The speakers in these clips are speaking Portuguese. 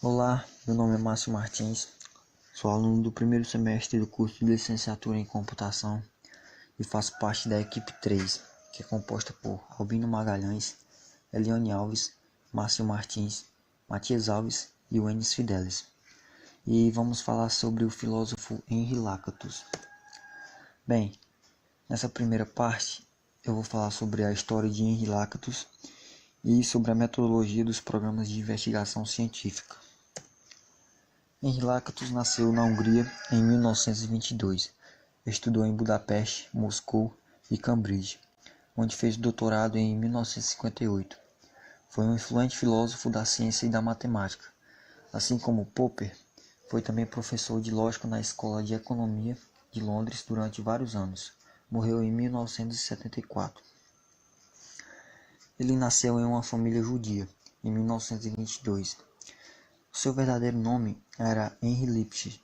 Olá, meu nome é Márcio Martins, sou aluno do primeiro semestre do curso de licenciatura em computação e faço parte da equipe 3, que é composta por Albino Magalhães, Eliane Alves, Márcio Martins, Matias Alves e Wenis Fidelis. E vamos falar sobre o filósofo Henri Lakatos. Bem, nessa primeira parte eu vou falar sobre a história de Henri Lakatos e sobre a metodologia dos programas de investigação científica. Henri Lakatos nasceu na Hungria em 1922. Estudou em Budapeste, Moscou e Cambridge, onde fez doutorado em 1958. Foi um influente filósofo da ciência e da matemática. Assim como Popper, foi também professor de lógica na Escola de Economia de Londres durante vários anos. Morreu em 1974. Ele nasceu em uma família judia em 1922. Seu verdadeiro nome era Henri Lipschitz.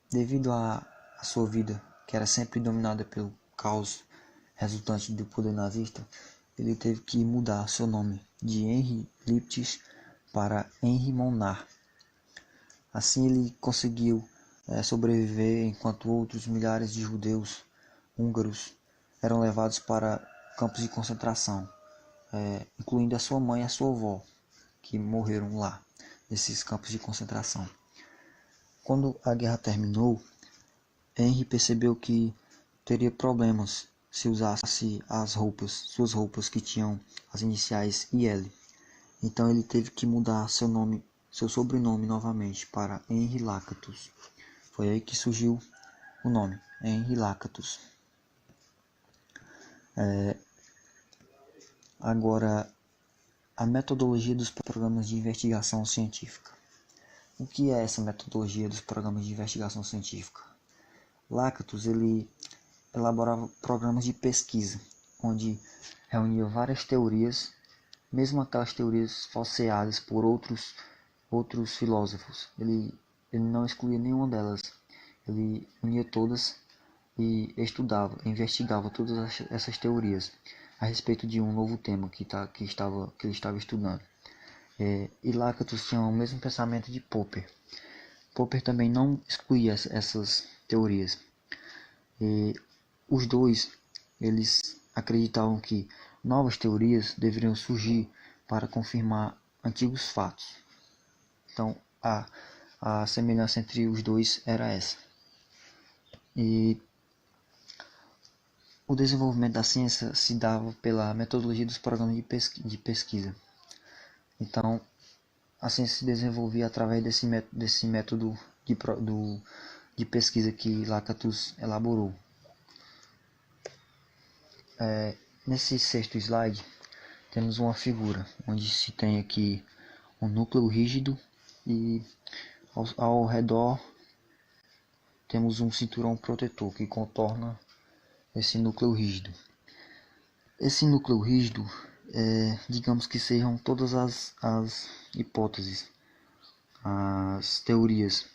Devido à sua vida, que era sempre dominada pelo caos resultante do poder nazista, ele teve que mudar seu nome de Henri Lipschitz para Henri Monard. Assim ele conseguiu sobreviver enquanto outros milhares de judeus húngaros eram levados para campos de concentração, incluindo a sua mãe e a sua avó, que morreram lá, nesses campos de concentração. Quando a guerra terminou, Henry percebeu que teria problemas se usasse suas roupas que tinham as iniciais IL. Então ele teve que mudar seu sobrenome novamente para Henri Lakatos. Foi aí que surgiu o nome, Henri Lakatos. Agora, a metodologia dos programas de investigação científica. O que é essa metodologia dos programas de investigação científica? Lakatos ele elaborava programas de pesquisa, onde reunia várias teorias, mesmo aquelas teorias falseadas por outros filósofos. Ele não excluía nenhuma delas. Ele unia todas e investigava todas essas teorias a respeito de um novo tema que ele estava estudando. E Lakatos tinha o mesmo pensamento de Popper. Popper também não excluía essas teorias. E os dois eles acreditavam que novas teorias deveriam surgir para confirmar antigos fatos. Então a semelhança entre os dois era essa. E o desenvolvimento da ciência se dava pela metodologia dos programas de pesquisa. Então a ciência se desenvolvia através desse método de pesquisa que Lakatos elaborou. Nesse sexto slide temos uma figura onde se tem aqui um núcleo rígido e ao redor temos um cinturão protetor que contorna esse núcleo rígido. Esse núcleo rígido, digamos que sejam todas as hipóteses, as teorias,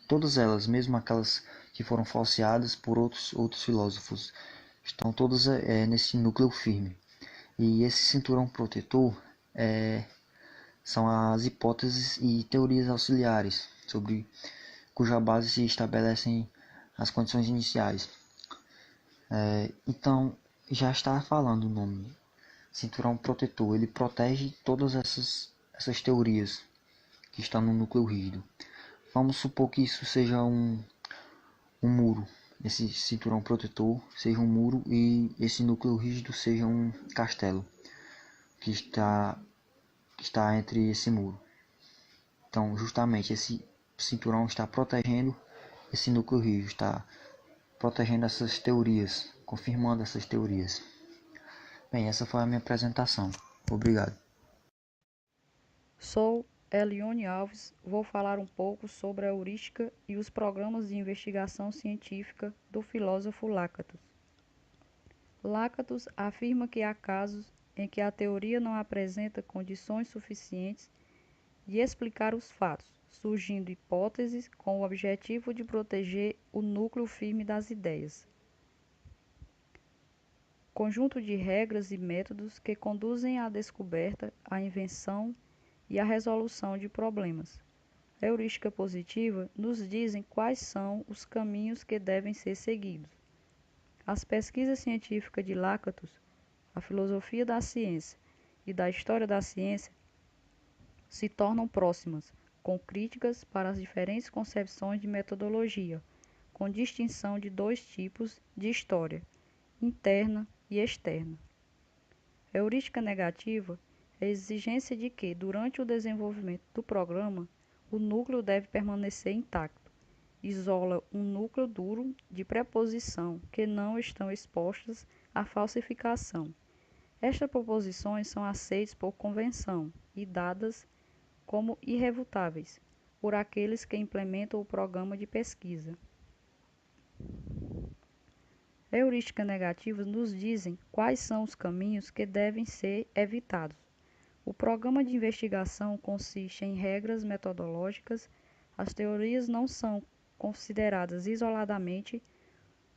todas elas, mesmo aquelas que foram falseadas por outros filósofos, estão todas nesse núcleo firme. E esse cinturão protetor são as hipóteses e teorias auxiliares, sobre cuja base se estabelecem as condições iniciais. Então, já está falando o nome, cinturão protetor, ele protege todas essas teorias que estão no núcleo rígido. Vamos supor que isso seja um muro, esse cinturão protetor seja um muro e esse núcleo rígido seja um castelo que está entre esse muro. Então, justamente esse cinturão está protegendo esse núcleo rígido, está protegendo essas teorias, confirmando essas teorias. Bem, essa foi a minha apresentação. Obrigado. Sou Elione Alves, vou falar um pouco sobre a heurística e os programas de investigação científica do filósofo Lakatos. Lakatos afirma que há casos em que a teoria não apresenta condições suficientes de explicar os fatos, surgindo hipóteses com o objetivo de proteger o núcleo firme das ideias. Conjunto de regras e métodos que conduzem à descoberta, à invenção e a resolução de problemas. A heurística positiva nos dizem quais são os caminhos que devem ser seguidos. As pesquisas científicas de Lakatos, a filosofia da ciência e da história da ciência se tornam próximas, com críticas para as diferentes concepções de metodologia, com distinção de dois tipos de história, interna e externa. A heurística negativa é a exigência de que, durante o desenvolvimento do programa, o núcleo deve permanecer intacto. Isola um núcleo duro de preposição que não estão expostas à falsificação. Estas proposições são aceitas por convenção e dadas como irrefutáveis por aqueles que implementam o programa de pesquisa. A heurística negativa nos dizem quais são os caminhos que devem ser evitados. O programa de investigação consiste em regras metodológicas. As teorias não são consideradas isoladamente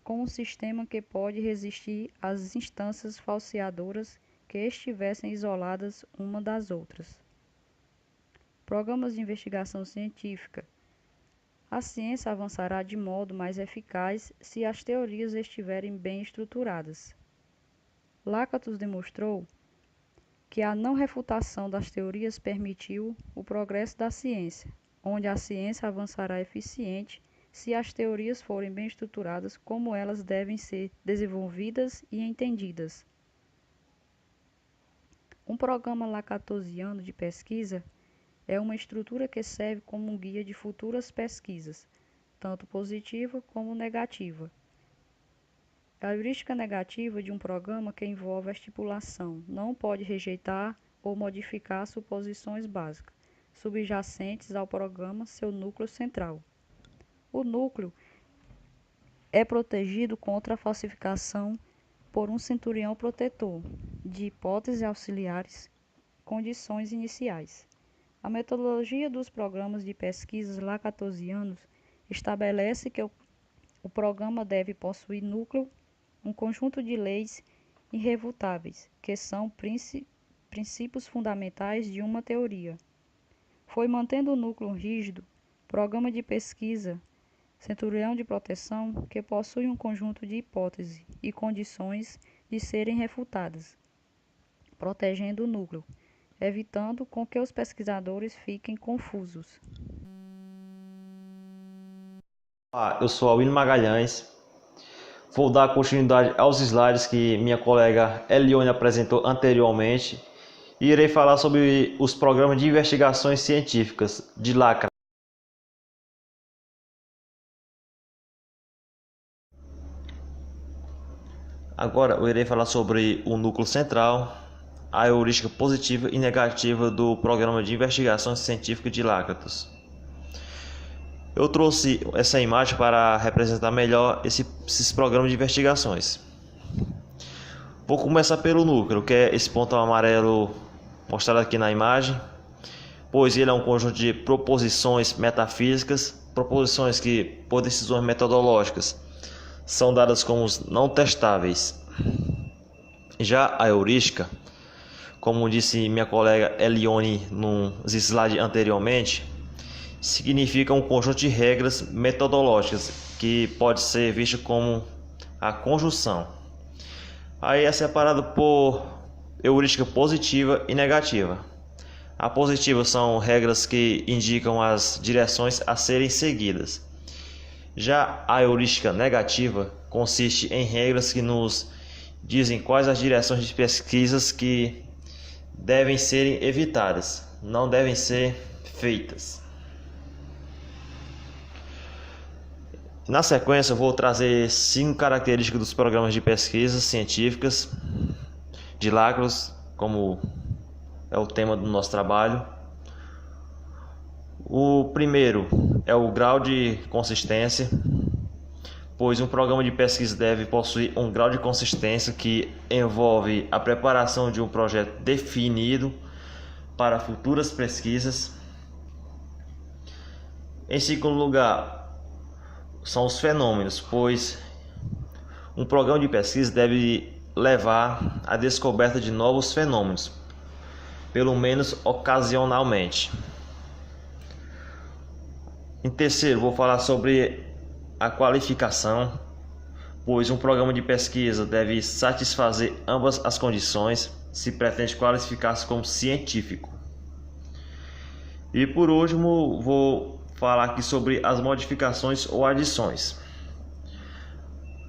como um sistema que pode resistir às instâncias falseadoras que estivessem isoladas uma das outras. Programas de investigação científica. A ciência avançará de modo mais eficaz se as teorias estiverem bem estruturadas. Lakatos demonstrou que a não refutação das teorias permitiu o progresso da ciência, onde a ciência avançará eficiente se as teorias forem bem estruturadas como elas devem ser desenvolvidas e entendidas. Um programa lakatosiano de pesquisa é uma estrutura que serve como um guia de futuras pesquisas, tanto positiva como negativa. A heurística negativa de um programa que envolve a estipulação não pode rejeitar ou modificar suposições básicas, subjacentes ao programa, seu núcleo central. O núcleo é protegido contra a falsificação por um centurião protetor de hipóteses auxiliares, condições iniciais. A metodologia dos programas de pesquisas lakatosianos estabelece que o programa deve possuir núcleo, um conjunto de leis irrefutáveis, que são princípios fundamentais de uma teoria. Foi mantendo o núcleo rígido, programa de pesquisa, centurião de proteção, que possui um conjunto de hipóteses e condições de serem refutadas, protegendo o núcleo, evitando com que os pesquisadores fiquem confusos. Eu sou Alwino Magalhães. Vou dar continuidade aos slides que minha colega Elione apresentou anteriormente e irei falar sobre os programas de investigações científicas de Lakatos. Agora eu irei falar sobre o núcleo central, a heurística positiva e negativa do programa de investigação científica de Lakatos. Eu trouxe essa imagem para representar melhor esses programas de investigações. Vou começar pelo núcleo, que é esse ponto amarelo mostrado aqui na imagem, pois ele é um conjunto de proposições metafísicas, proposições que, por decisões metodológicas, são dadas como não testáveis. Já a heurística, como disse minha colega Elione nos slides anteriormente, significa um conjunto de regras metodológicas que pode ser visto como a conjunção. Aí é separado por heurística positiva e negativa. A positiva são regras que indicam as direções a serem seguidas. Já a heurística negativa consiste em regras que nos dizem quais as direções de pesquisas que devem serem evitadas, não devem ser feitas. Na sequência, eu vou trazer 5 características dos programas de pesquisas científicas de Lakatos, como é o tema do nosso trabalho. O primeiro é o grau de consistência, pois um programa de pesquisa deve possuir um grau de consistência que envolve a preparação de um projeto definido para futuras pesquisas. Em segundo lugar, são os fenômenos, pois um programa de pesquisa deve levar à descoberta de novos fenômenos. pelo menos ocasionalmente. Em terceiro, vou falar sobre a qualificação, pois um programa de pesquisa deve satisfazer ambas as condições se pretende qualificar-se como científico. E por último, vou falar aqui sobre as modificações ou adições.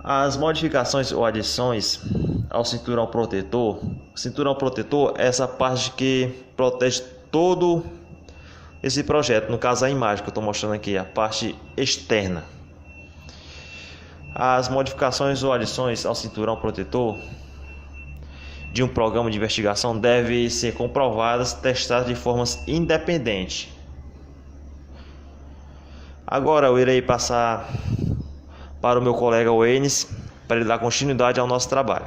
As modificações ou adições ao cinturão protetor. O cinturão protetor é essa parte que protege todo esse projeto, no caso a imagem que eu estou mostrando aqui, a parte externa. As modificações ou adições ao cinturão protetor de um programa de investigação devem ser comprovadas, testadas de forma independente. Agora eu irei passar para o meu colega Wenis para ele dar continuidade ao nosso trabalho.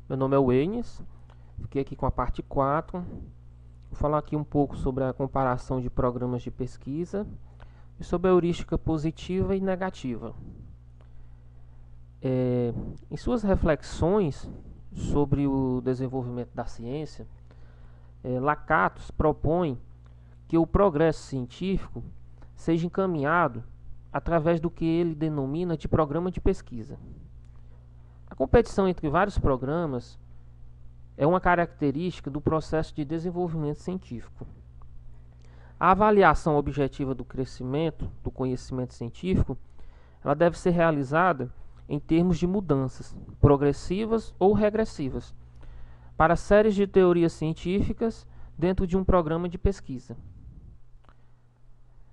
Meu nome é Wenis, fiquei aqui com a parte 4. Vou falar aqui um pouco sobre a comparação de programas de pesquisa e sobre a heurística positiva e negativa. Em suas reflexões sobre o desenvolvimento da ciência, Lakatos propõe que o progresso científico seja encaminhado através do que ele denomina de programa de pesquisa. A competição entre vários programas é uma característica do processo de desenvolvimento científico. A avaliação objetiva do crescimento do conhecimento científico, ela deve ser realizada em termos de mudanças progressivas ou regressivas para séries de teorias científicas dentro de um programa de pesquisa.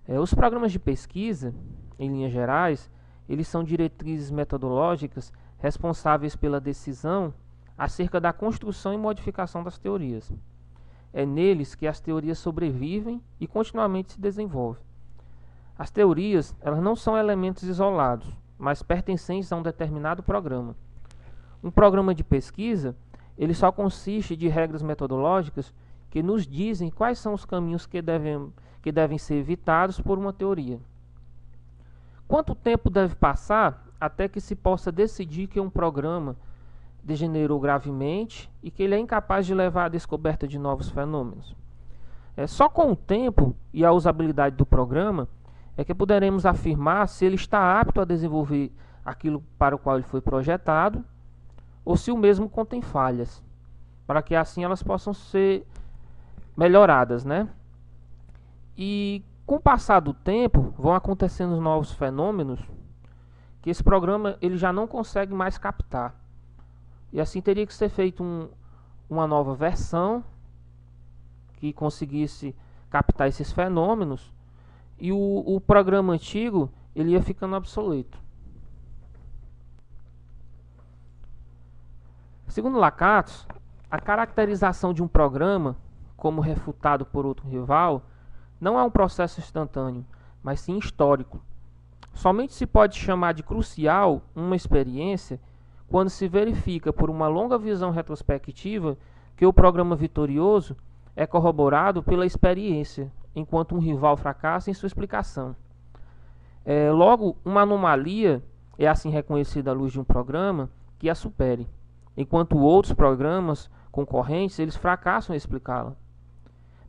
Os programas de pesquisa, em linhas gerais, eles são diretrizes metodológicas responsáveis pela decisão acerca da construção e modificação das teorias. É neles que as teorias sobrevivem e continuamente se desenvolvem. As teorias, elas não são elementos isolados, mas pertencentes a um determinado programa. Um programa de pesquisa, ele só consiste de regras metodológicas que nos dizem quais são os caminhos que devem ser evitados por uma teoria. Quanto tempo deve passar até que se possa decidir que um programa degenerou gravemente e que ele é incapaz de levar à descoberta de novos fenômenos? Só com o tempo e a usabilidade do programa é que poderemos afirmar se ele está apto a desenvolver aquilo para o qual ele foi projetado ou se o mesmo contém falhas, para que assim elas possam ser melhoradas, né? E com o passar do tempo vão acontecendo novos fenômenos que esse programa ele já não consegue mais captar. E assim teria que ser feita uma nova versão que conseguisse captar esses fenômenos e o programa antigo ele ia ficando obsoleto. Segundo Lakatos, a caracterização de um programa como refutado por outro rival não é um processo instantâneo, mas sim histórico. Somente se pode chamar de crucial uma experiência quando se verifica por uma longa visão retrospectiva que o programa vitorioso é corroborado pela experiência, enquanto um rival fracassa em sua explicação. Logo, uma anomalia é assim reconhecida à luz de um programa que a supere, enquanto outros programas concorrentes eles fracassam em explicá-la.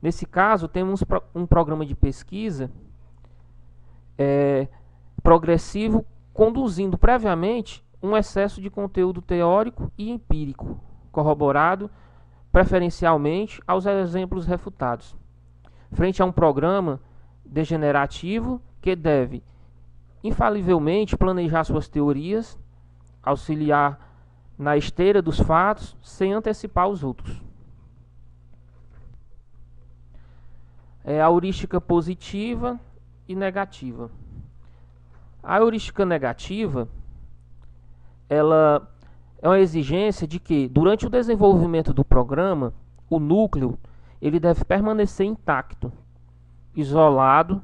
Nesse caso, temos um programa de pesquisa progressivo conduzindo previamente um excesso de conteúdo teórico e empírico, corroborado preferencialmente aos exemplos refutados, frente a um programa degenerativo que deve infalivelmente planejar suas teorias, auxiliar na esteira dos fatos sem antecipar os outros. A heurística positiva e negativa. A heurística negativa, ela é uma exigência de que, durante o desenvolvimento do programa, o núcleo ele deve permanecer intacto, isolado,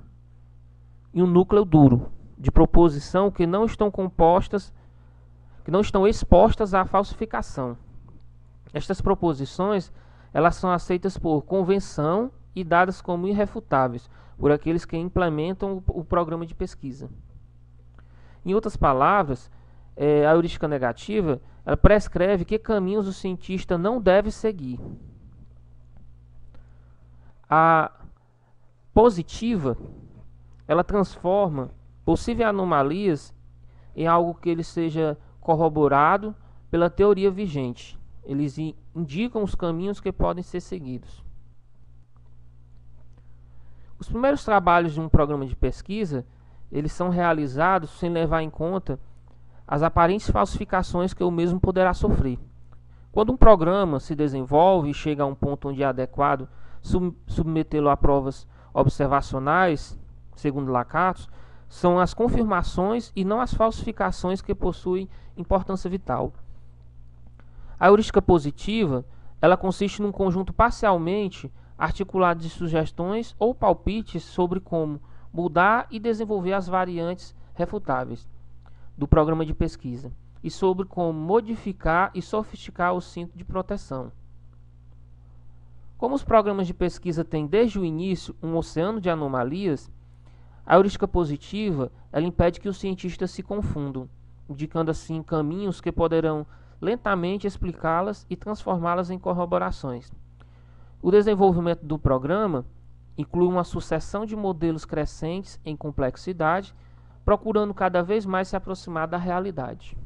e um núcleo duro, de proposição que não estão expostas à falsificação. Estas proposições, elas são aceitas por convenção e dadas como irrefutáveis por aqueles que implementam o programa de pesquisa. Em outras palavras, a heurística negativa, ela prescreve que caminhos o cientista não deve seguir. A positiva, ela transforma possíveis anomalias em algo que ele seja corroborado pela teoria vigente. Eles indicam os caminhos que podem ser seguidos. Os primeiros trabalhos de um programa de pesquisa, eles são realizados sem levar em conta as aparentes falsificações que o mesmo poderá sofrer. Quando um programa se desenvolve e chega a um ponto onde é adequado submetê-lo a provas observacionais, segundo Lakatos, são as confirmações e não as falsificações que possuem importância vital. A heurística positiva, ela consiste num conjunto parcialmente articulado de sugestões ou palpites sobre como mudar e desenvolver as variantes refutáveis do programa de pesquisa e sobre como modificar e sofisticar o cinto de proteção. Como os programas de pesquisa têm desde o início um oceano de anomalias, a heurística positiva ela impede que os cientistas se confundam, indicando assim caminhos que poderão lentamente explicá-las e transformá-las em corroborações. O desenvolvimento do programa inclui uma sucessão de modelos crescentes em complexidade, procurando cada vez mais se aproximar da realidade.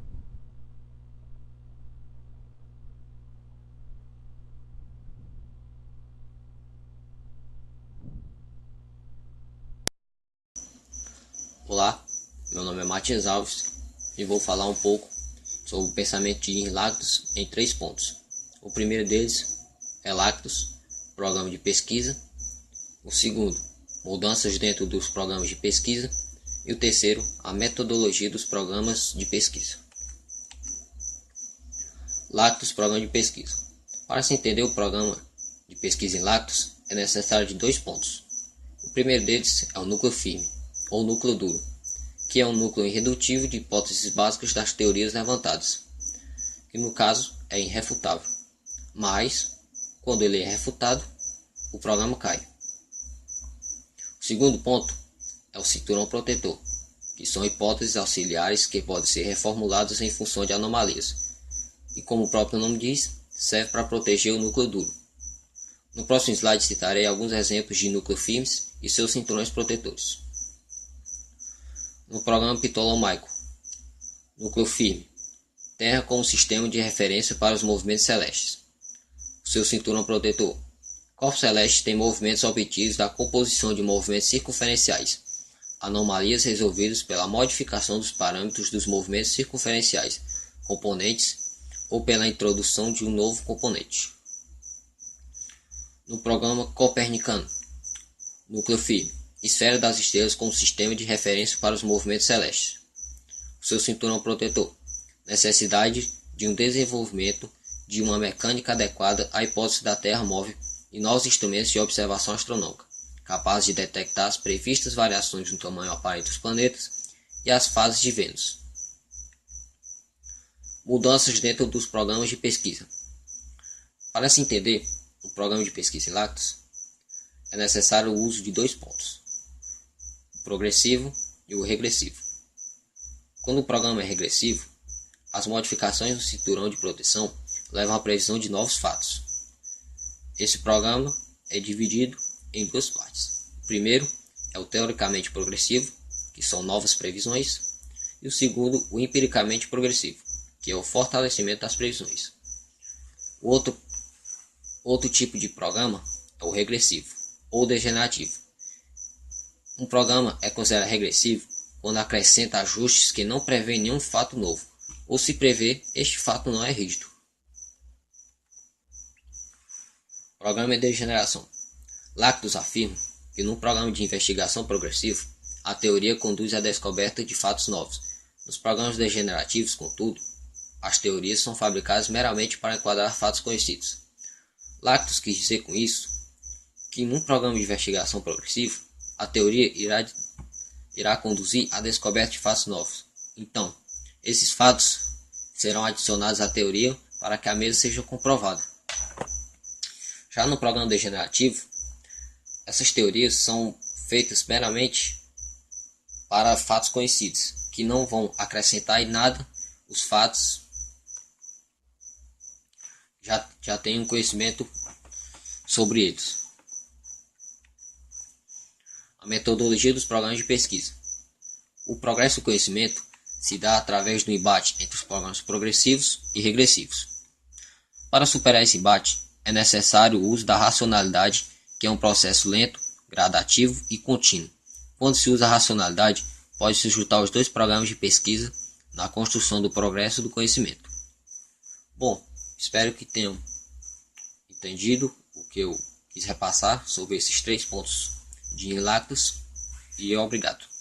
Olá, meu nome é Martins Alves e vou falar um pouco sobre o pensamento de Henri Lactus em 3 pontos. O primeiro deles é Lactus, programa de pesquisa. O segundo, mudanças dentro dos programas de pesquisa. E o terceiro, a metodologia dos programas de pesquisa. Lactus, programa de pesquisa. Para se entender o programa de pesquisa em Lactus, é necessário de 2 pontos. O primeiro deles é o núcleo firme, ou núcleo duro, que é um núcleo irredutível de hipóteses básicas das teorias levantadas, que no caso é irrefutável, mas, quando ele é refutado, o programa cai. O segundo ponto é o cinturão protetor, que são hipóteses auxiliares que podem ser reformuladas em função de anomalias, e como o próprio nome diz, serve para proteger o núcleo duro. No próximo slide citarei alguns exemplos de núcleos firmes e seus cinturões protetores. No programa Ptolomaico, núcleo firme, Terra como sistema de referência para os movimentos celestes. O seu cinturão protetor, corpos celestes têm movimentos obtidos da composição de movimentos circunferenciais, anomalias resolvidas pela modificação dos parâmetros dos movimentos circunferenciais, componentes, ou pela introdução de um novo componente. No programa Copernicano, núcleo firme, esfera das estrelas como sistema de referência para os movimentos celestes. O seu cinturão protetor, necessidade de um desenvolvimento de uma mecânica adequada à hipótese da Terra móvel e novos instrumentos de observação astronômica, capazes de detectar as previstas variações no tamanho aparente dos planetas e as fases de Vênus. Mudanças dentro dos programas de pesquisa. Para se entender um programa de pesquisa em Lactus, é necessário o uso de 2 pontos: o progressivo e o regressivo. Quando o programa é regressivo, as modificações no cinturão de proteção levam à previsão de novos fatos. Esse programa é dividido em 2 partes. O primeiro é o teoricamente progressivo, que são novas previsões, e o segundo, o empiricamente progressivo, que é o fortalecimento das previsões. O outro tipo de programa é o regressivo, ou degenerativo. Um programa é considerado regressivo quando acrescenta ajustes que não prevêem nenhum fato novo, ou se prevê, este fato não é rígido. Programa de degeneração. Lactus afirma que num programa de investigação progressivo, a teoria conduz à descoberta de fatos novos. Nos programas degenerativos, contudo, as teorias são fabricadas meramente para enquadrar fatos conhecidos. Lactus quis dizer com isso que num programa de investigação progressivo, a teoria irá conduzir à descoberta de fatos novos. Então, esses fatos serão adicionados à teoria para que a mesma seja comprovada. Já no programa degenerativo, essas teorias são feitas meramente para fatos conhecidos, que não vão acrescentar em nada os fatos, já tenho um conhecimento sobre eles. A metodologia dos programas de pesquisa. O progresso do conhecimento se dá através do embate entre os programas progressivos e regressivos. Para superar esse embate, é necessário o uso da racionalidade, que é um processo lento, gradativo e contínuo. Quando se usa a racionalidade, pode-se juntar os dois programas de pesquisa na construção do progresso do conhecimento. Bom, espero que tenham entendido o que eu quis repassar sobre esses 3 pontos de Lactus e obrigado.